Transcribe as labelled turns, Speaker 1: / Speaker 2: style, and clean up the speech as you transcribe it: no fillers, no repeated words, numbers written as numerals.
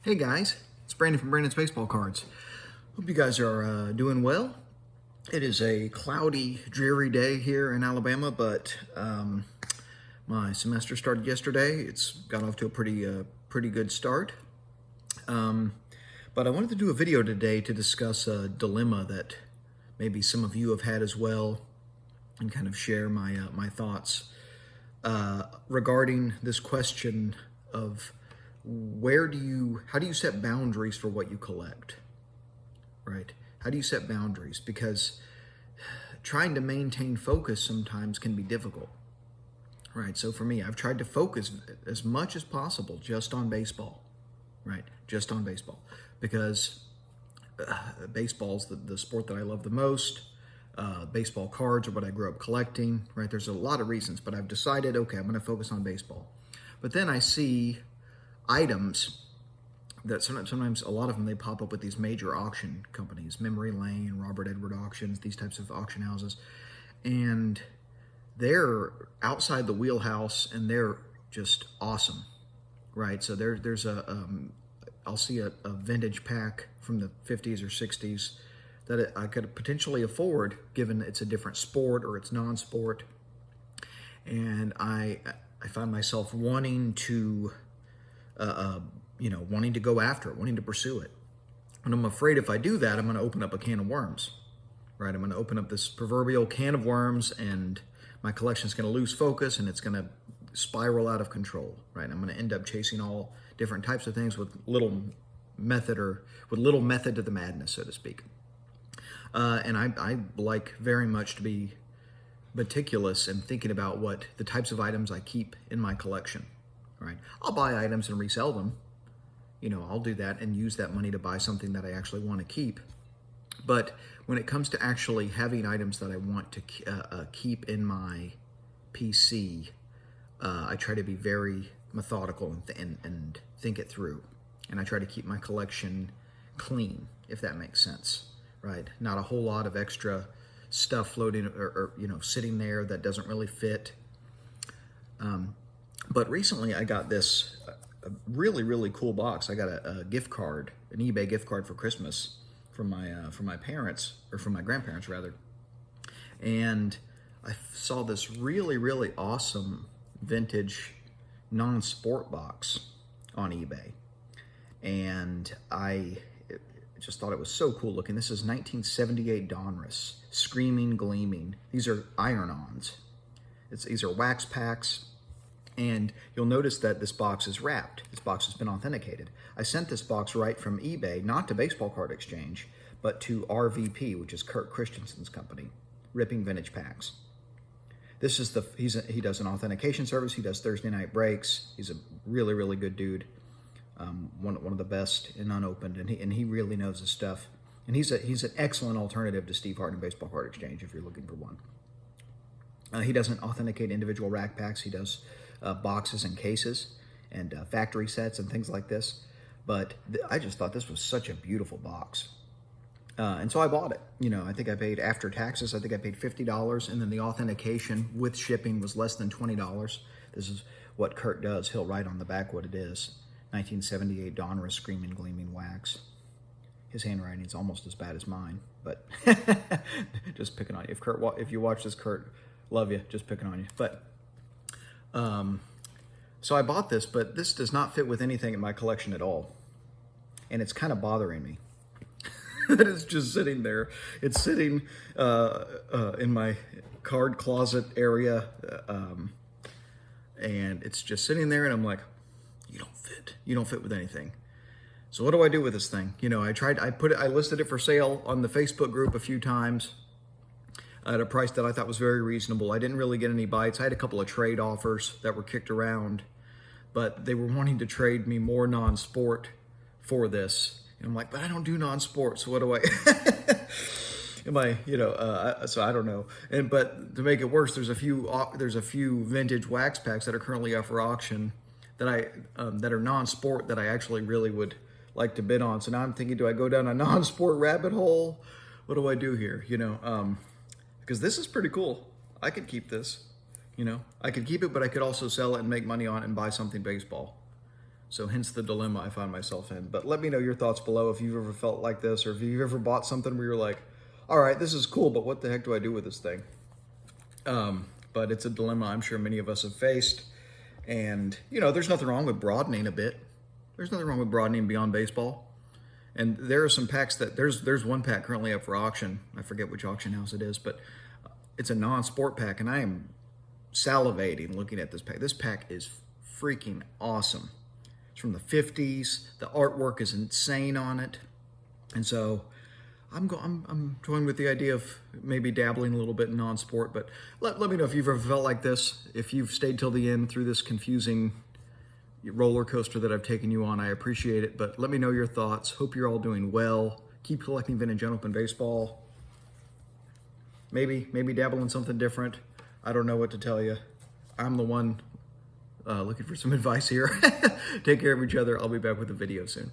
Speaker 1: Hey guys, it's Brandon from Brandon's Baseball Cards. Hope you guys are doing well. It is a cloudy, dreary day here in Alabama, but my semester started yesterday. It's got off to a pretty good start. But I wanted to do a video today to discuss a dilemma that maybe some of you have had as well, and kind of share my thoughts regarding this question of how do you set boundaries for what you collect, right? How do you set boundaries? Because trying to maintain focus sometimes can be difficult, right? So for me, I've tried to focus as much as possible just on baseball, right? Just on baseball, because baseball's the sport that I love the most. Baseball cards are what I grew up collecting, right? There's a lot of reasons, but I've decided, okay, I'm going to focus on baseball. But then I see items that sometimes a lot of them, they pop up with these major auction companies, Memory Lane, Robert Edward Auctions, these types of auction houses, and they're outside the wheelhouse and they're just awesome, right? So there's I'll see a vintage pack from the 50s or 60s that I could potentially afford, given it's a different sport or it's non-sport, and I find myself wanting to wanting to go after it, wanting to pursue it. And I'm afraid if I do that, I'm going to open up a can of worms, right? I'm going to open up this proverbial can of worms, and my collection is going to lose focus, and it's going to spiral out of control, right? I'm going to end up chasing all different types of things with little method to the madness, so to speak. And I like very much to be meticulous and thinking about what the types of items I keep in my collection, right? I'll buy items and resell them. I'll do that and use that money to buy something that I actually want to keep. But when it comes to actually having items that I want to keep in my PC, I try to be very methodical and think it through. And I try to keep my collection clean, if that makes sense, right? Not a whole lot of extra stuff floating or sitting there that doesn't really fit. But recently I got this a really cool box. I got a gift card, an eBay gift card for Christmas from my parents, or from my grandparents rather. And I saw this really awesome vintage non-sport box on eBay, and I just thought it was so cool looking. This is 1978 Donruss, Screaming Gleaming. These are iron-ons. These are wax packs. And you'll notice that this box is wrapped. This box has been authenticated. I sent this box right from eBay, not to Baseball Card Exchange, but to RVP, which is Kurt Christensen's company, Ripping Vintage Packs. This is he does an authentication service. He does Thursday night breaks. He's a really good dude. One of the best in unopened, and he really knows his stuff. And he's an excellent alternative to Steve Harden Baseball Card Exchange if you're looking for one. He doesn't authenticate individual rack packs. He does boxes and cases and factory sets and things like this. But I just thought this was such a beautiful box. And so I bought it. I think I paid, after taxes, I think I paid $50, and then the authentication with shipping was less than $20. This is what Kurt does. He'll write on the back what it is. 1978 Donruss Screaming Gleaming Wax. His handwriting's almost as bad as mine, but just picking on you. If you watch this, Kurt, love you, just picking on you. But so I bought this, but this does not fit with anything in my collection at all, and it's kind of bothering me that it's just sitting there. It's sitting in my card closet area, and it's just sitting there, and I'm like, you don't fit with anything. So what do I do with this thing? I listed it for sale on the Facebook group a few times at a price that I thought was very reasonable. I didn't really get any bites. I had a couple of trade offers that were kicked around, but they were wanting to trade me more non-sport for this. And I'm like, but I don't do non-sport, so what do I... so I don't know. But to make it worse, there's a few vintage wax packs that are currently up for auction that are non-sport that I actually really would like to bid on. So now I'm thinking, do I go down a non-sport rabbit hole? What do I do here? Because this is pretty cool. I could keep this. I could keep it, but I could also sell it and make money on it and buy something baseball. So hence the dilemma I find myself in. But let me know your thoughts below if you've ever felt like this, or if you've ever bought something where you're like, all right, this is cool, but what the heck do I do with this thing? But it's a dilemma I'm sure many of us have faced. And, you know, there's nothing wrong with broadening a bit. There's nothing wrong with broadening beyond baseball. And there are some packs that, there's one pack currently up for auction. I forget which auction house it is, but it's a non-sport pack, and I am salivating looking at this pack. This pack is freaking awesome. It's from the 50s. The artwork is insane on it. And so I'm toying with the idea of maybe dabbling a little bit in non-sport, but let me know if you've ever felt like this, if you've stayed till the end through this confusing roller coaster that I've taken you on. I appreciate it, but let me know your thoughts. Hope you're all doing well. Keep collecting vintage and open baseball. Maybe dabble in something different. I don't know what to tell you. I'm the one looking for some advice here. Take care of each other. I'll be back with a video soon.